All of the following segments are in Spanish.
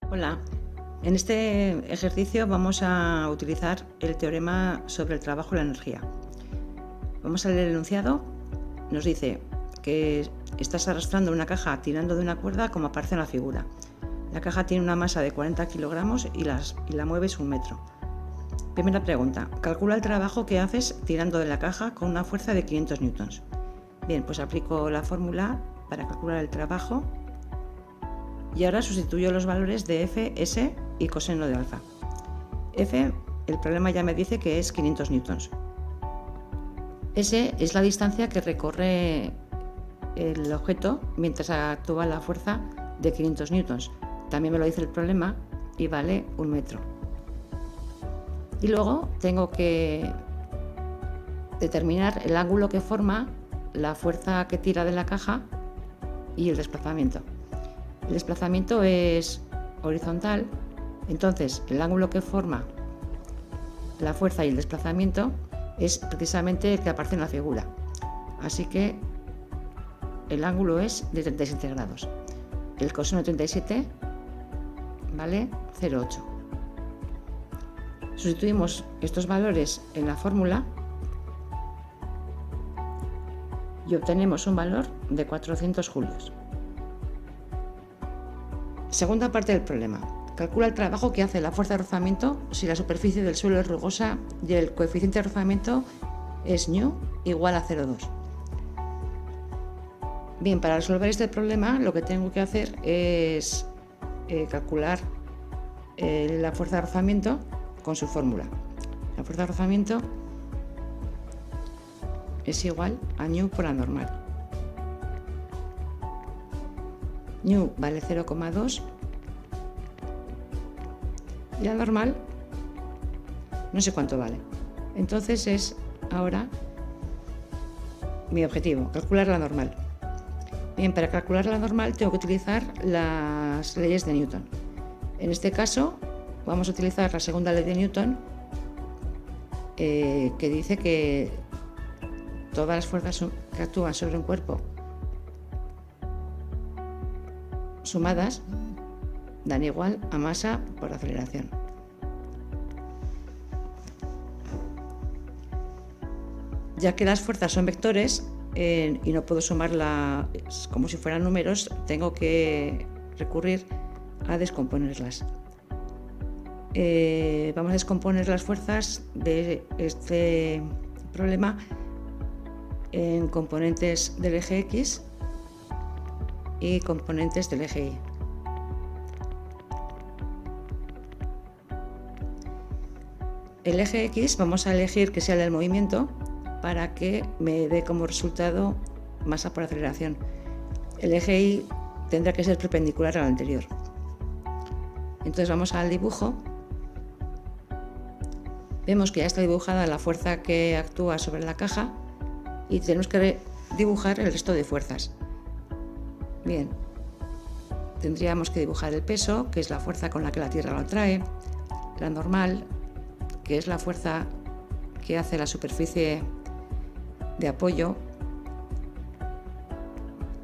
Hola, en este ejercicio vamos a utilizar el teorema sobre el trabajo y la energía. Vamos a leer el enunciado. Nos dice que estás arrastrando una caja tirando de una cuerda como aparece en la figura. La caja tiene una masa de 40 kilogramos y la mueves 1 metro. Primera pregunta, calcula el trabajo que haces tirando de la caja con una fuerza de 500 newtons. Bien, pues aplico la fórmula para calcular el trabajo. Y ahora sustituyo los valores de F, S y coseno de alfa. F, el problema ya me dice que es 500 newtons. S es la distancia que recorre el objeto mientras actúa la fuerza de 500 newtons. También me lo dice el problema y vale 1 metro. Y luego tengo que determinar el ángulo que forma la fuerza que tira de la caja y el desplazamiento. El desplazamiento es horizontal, entonces el ángulo que forma la fuerza y el desplazamiento es precisamente el que aparece en la figura. Así que el ángulo es de 37 grados. El coseno de 37 vale 0,8. Sustituimos estos valores en la fórmula y obtenemos un valor de 400 julios. Segunda parte del problema. Calcula el trabajo que hace la fuerza de rozamiento si la superficie del suelo es rugosa y el coeficiente de rozamiento es ν igual a 0,2. Bien, para resolver este problema lo que tengo que hacer es calcular la fuerza de rozamiento con su fórmula. La fuerza de rozamiento es igual a ν por la normal. ν vale 0,2 y la normal no sé cuánto vale. Entonces es ahora mi objetivo, calcular la normal. Bien, para calcular la normal tengo que utilizar las leyes de Newton. En este caso vamos a utilizar la segunda ley de Newton que dice que todas las fuerzas que actúan sobre un cuerpo sumadas dan igual a masa por aceleración. Ya que las fuerzas son vectores y no puedo sumarlas como si fueran números, tengo que recurrir a descomponerlas. Vamos a descomponer las fuerzas de este problema en componentes del eje X y componentes del eje Y. El eje X vamos a elegir que sea el del movimiento para que me dé como resultado masa por aceleración. El eje Y tendrá que ser perpendicular al anterior. Entonces vamos al dibujo. Vemos que ya está dibujada la fuerza que actúa sobre la caja y tenemos que dibujar el resto de fuerzas. Bien, tendríamos que dibujar el peso, que es la fuerza con la que la Tierra lo atrae, la normal, que es la fuerza que hace la superficie de apoyo,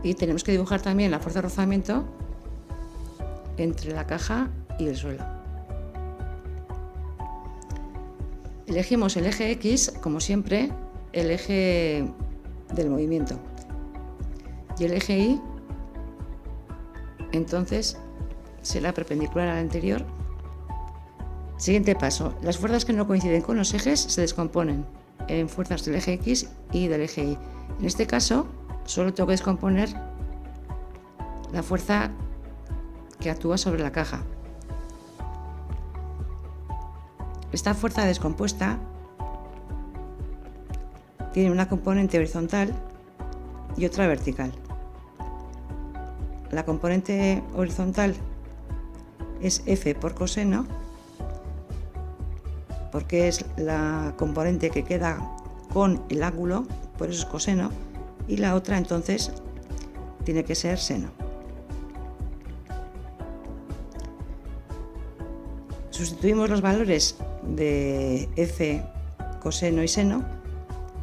y tenemos que dibujar también la fuerza de rozamiento entre la caja y el suelo. Elegimos el eje X, como siempre, el eje del movimiento, y el eje Y entonces será perpendicular al anterior. Siguiente paso, las fuerzas que no coinciden con los ejes se descomponen en fuerzas del eje X y del eje Y. En este caso solo tengo que descomponer la fuerza que actúa sobre la caja. Esta fuerza descompuesta tiene una componente horizontal y otra vertical. La componente horizontal es F por coseno, porque es la componente que queda con el ángulo, por eso es coseno, y la otra entonces tiene que ser seno. Sustituimos los valores de F, coseno y seno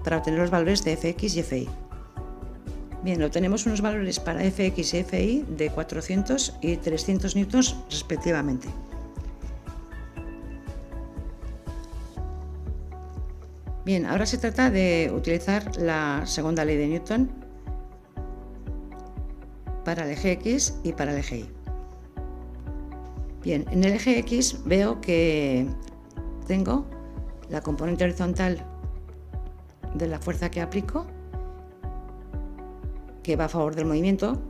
para obtener los valores de Fx y Fy. Bien, obtenemos unos valores para Fx y Fi de 400 y 300 newtons respectivamente. Bien, ahora se trata de utilizar la segunda ley de Newton para el eje X y para el eje Y. Bien, en el eje X veo que tengo la componente horizontal de la fuerza que aplico, que va a favor del movimiento,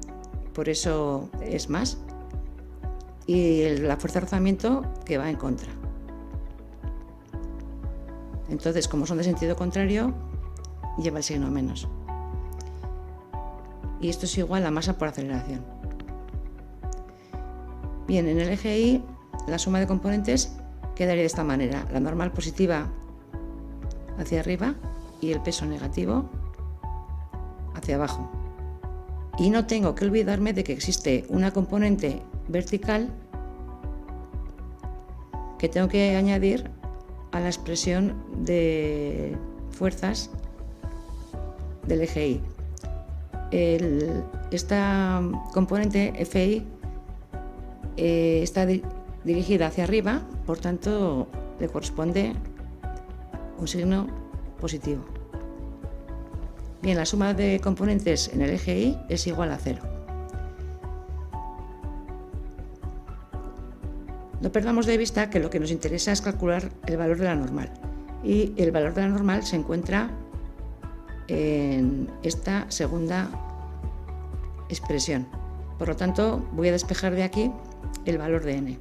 por eso es más, y la fuerza de rozamiento que va en contra. Entonces, como son de sentido contrario, lleva el signo menos. Y esto es igual a masa por aceleración. Bien, en el eje Y, la suma de componentes quedaría de esta manera: la normal positiva hacia arriba y el peso negativo hacia abajo. Y no tengo que olvidarme de que existe una componente vertical que tengo que añadir a la expresión de fuerzas del eje Y. Esta componente Fi está dirigida hacia arriba, por tanto le corresponde un signo positivo. Bien, la suma de componentes en el eje Y es igual a 0. No perdamos de vista que lo que nos interesa es calcular el valor de la normal, y el valor de la normal se encuentra en esta segunda expresión. Por lo tanto, voy a despejar de aquí el valor de n.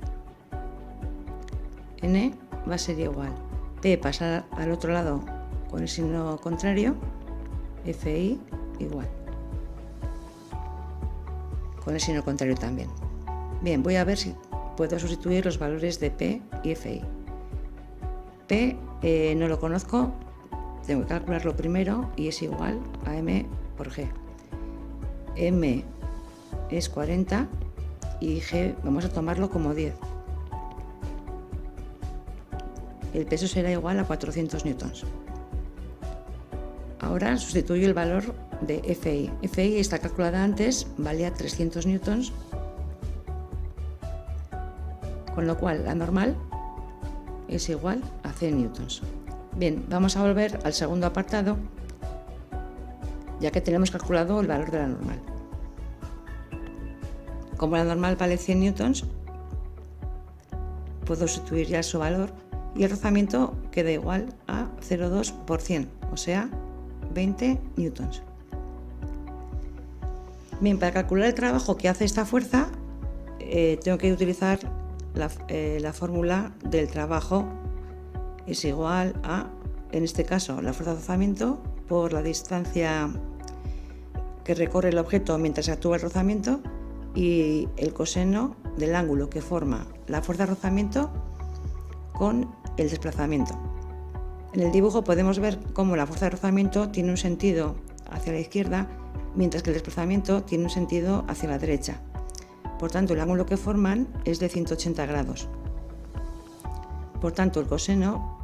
N va a ser igual. P pasa al otro lado con el signo contrario, Fi igual. Con el signo contrario también. Bien, voy a ver si puedo sustituir los valores de P y Fi. P no lo conozco, tengo que calcularlo primero y es igual a M por G. M es 40 y G vamos a tomarlo como 10. El peso será igual a 400 newtons. Ahora sustituyo el valor de Fi. Fi está calculada antes, valía 300 newtons, con lo cual la normal es igual a 100 newtons. Bien, vamos a volver al segundo apartado, ya que tenemos calculado el valor de la normal. Como la normal vale 100 newtons, puedo sustituir ya su valor y el rozamiento queda igual a 0,2 por 100, o sea, 20 newtons. Bien, para calcular el trabajo que hace esta fuerza, tengo que utilizar la fórmula del trabajo. Es igual a, en este caso, la fuerza de rozamiento por la distancia que recorre el objeto mientras actúa el rozamiento y el coseno del ángulo que forma la fuerza de rozamiento con el desplazamiento. En el dibujo podemos ver cómo la fuerza de rozamiento tiene un sentido hacia la izquierda, mientras que el desplazamiento tiene un sentido hacia la derecha. Por tanto, el ángulo que forman es de 180 grados. Por tanto, el coseno,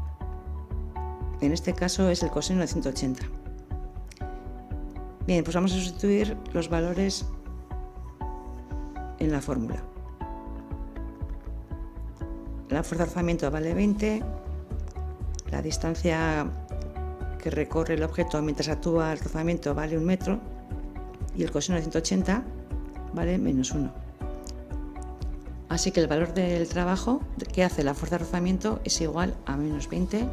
en este caso, es el coseno de 180. Bien, pues vamos a sustituir los valores en la fórmula. La fuerza de rozamiento vale 20, la distancia que recorre el objeto mientras actúa el rozamiento vale 1 metro y el coseno de 180 vale menos 1. Así que el valor del trabajo que hace la fuerza de rozamiento es igual a menos 20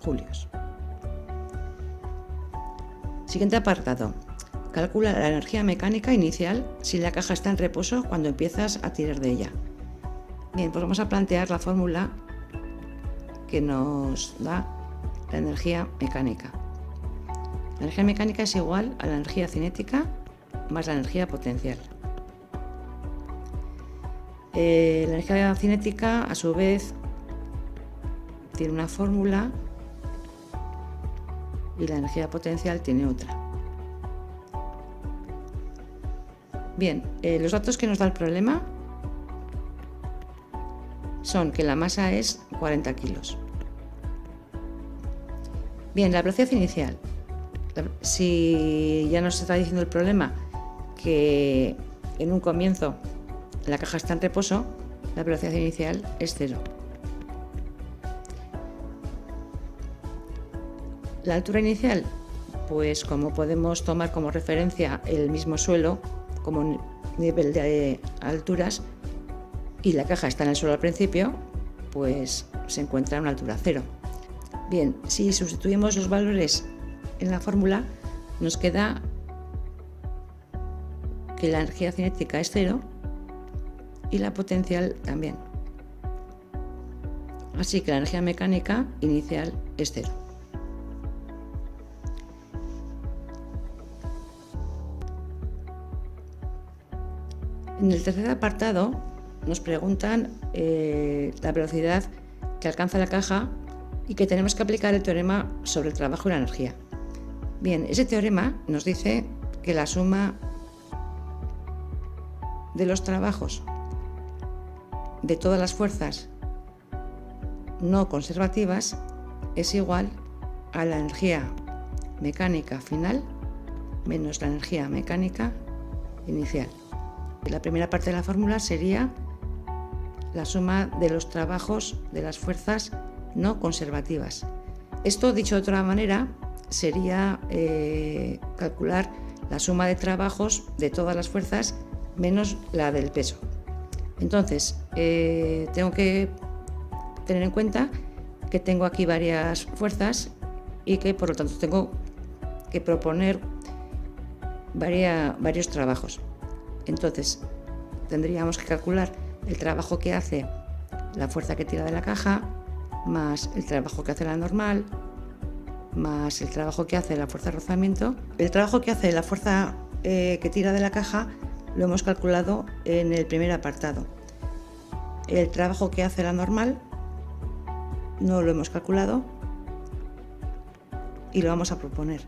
julios. Siguiente apartado. Calcula la energía mecánica inicial si la caja está en reposo cuando empiezas a tirar de ella. Bien, pues vamos a plantear la fórmula que nos da la energía mecánica. La energía mecánica es igual a la energía cinética más la energía potencial. La energía cinética, a su vez, tiene una fórmula y la energía potencial tiene otra. Bien, los datos que nos da el problema son que la masa es 40 kilos. Bien, la velocidad inicial. Si ya nos está diciendo el problema que en un comienzo la caja está en reposo, la velocidad inicial es 0. La altura inicial, pues como podemos tomar como referencia el mismo suelo como nivel de alturas y la caja está en el suelo al principio, pues se encuentra a una altura 0. Bien, si sustituimos los valores en la fórmula, nos queda que la energía cinética es 0 y la potencial también. Así que la energía mecánica inicial es 0. En el tercer apartado nos preguntan la velocidad que alcanza la caja y que tenemos que aplicar el teorema sobre el trabajo y la energía. Bien, ese teorema nos dice que la suma de los trabajos de todas las fuerzas no conservativas es igual a la energía mecánica final menos la energía mecánica inicial. La primera parte de la fórmula sería la suma de los trabajos de las fuerzas no conservativas. Esto, dicho de otra manera, sería calcular la suma de trabajos de todas las fuerzas menos la del peso. Entonces, tengo que tener en cuenta que tengo aquí varias fuerzas y que por lo tanto tengo que proponer varios trabajos. Entonces, tendríamos que calcular el trabajo que hace la fuerza que tira de la caja, más el trabajo que hace la normal, más el trabajo que hace la fuerza de rozamiento. El trabajo que hace la fuerza que tira de la caja lo hemos calculado en el primer apartado. El trabajo que hace la normal no lo hemos calculado y lo vamos a proponer.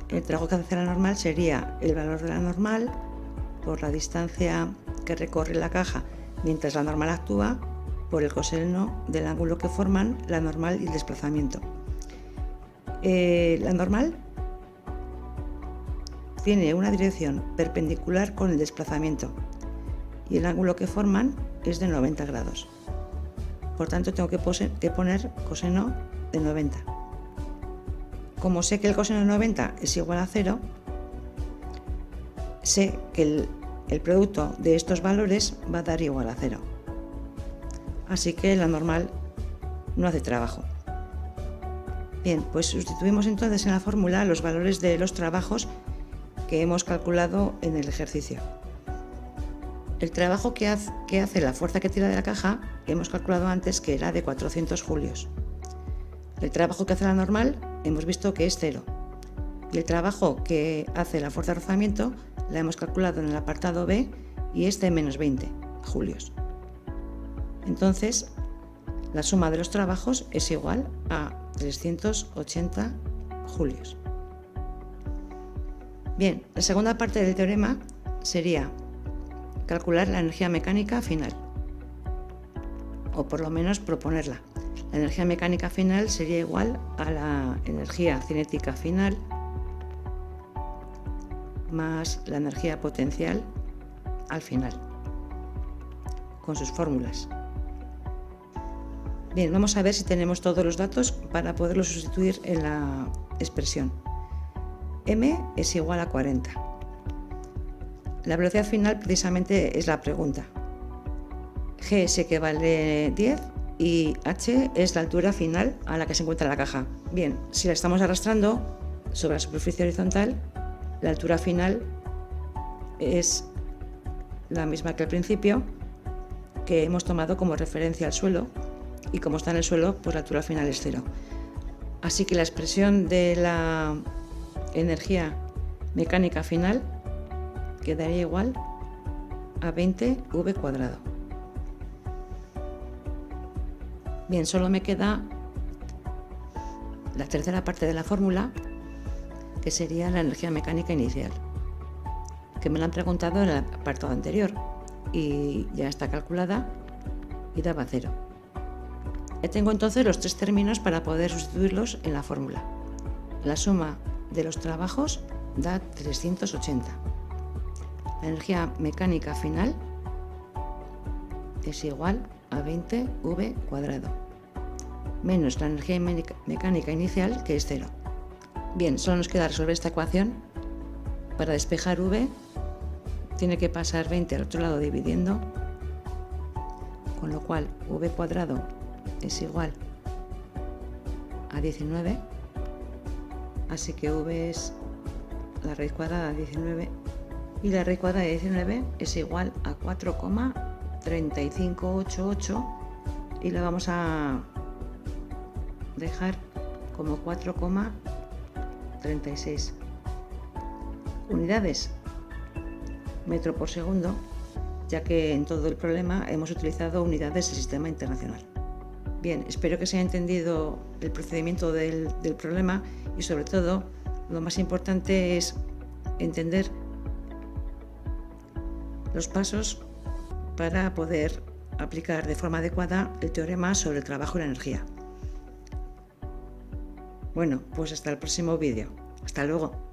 El trabajo que hace la normal sería el valor de la normal por la distancia que recorre la caja mientras la normal actúa por el coseno del ángulo que forman la normal y el desplazamiento. La normal tiene una dirección perpendicular con el desplazamiento y el ángulo que forman es de 90 grados. Por tanto, tengo que poner coseno de 90. Como sé que el coseno de 90 es igual a 0, sé que el producto de estos valores va a dar igual a 0. Así que la normal no hace trabajo. Bien, pues sustituimos entonces en la fórmula los valores de los trabajos que hemos calculado en el ejercicio. El trabajo que hace la fuerza que tira de la caja hemos calculado antes que era de 400 julios. El trabajo que hace la normal hemos visto que es 0. Y el trabajo que hace la fuerza de rozamiento la hemos calculado en el apartado B y es de menos 20 julios. Entonces, la suma de los trabajos es igual a 380 julios. Bien, la segunda parte del teorema sería calcular la energía mecánica final, o por lo menos proponerla. La energía mecánica final sería igual a la energía cinética final más la energía potencial al final, con sus fórmulas. Bien, vamos a ver si tenemos todos los datos para poderlos sustituir en la expresión. M es igual a 40. La velocidad final precisamente es la pregunta. G sé que vale 10 y H es la altura final a la que se encuentra la caja. Bien, si la estamos arrastrando sobre la superficie horizontal, la altura final es la misma que al principio, que hemos tomado como referencia al suelo, y como está en el suelo, pues la altura final es 0. Así que la expresión de la energía mecánica final quedaría igual a 20v². Bien, solo me queda la tercera parte de la fórmula, que sería la energía mecánica inicial, que me la han preguntado en el apartado anterior y ya está calculada y daba 0. Ya tengo entonces los tres términos para poder sustituirlos en la fórmula. la suma de los trabajos da 380. La energía mecánica final es igual a 20V cuadrado, menos la energía mecánica inicial, que es 0. Bien, solo nos queda resolver esta ecuación. Para despejar V, tiene que pasar 20 al otro lado dividiendo, con lo cual V cuadrado es igual a 19, así que V es la raíz cuadrada de 19 y la raíz cuadrada de 19 es igual a 4,3588 y la vamos a dejar como 4,36 unidades metro por segundo, ya que en todo el problema hemos utilizado unidades del sistema internacional. Bien, espero que se haya entendido el procedimiento del problema y sobre todo lo más importante es entender los pasos para poder aplicar de forma adecuada el teorema sobre el trabajo y la energía. Bueno, pues hasta el próximo vídeo. Hasta luego.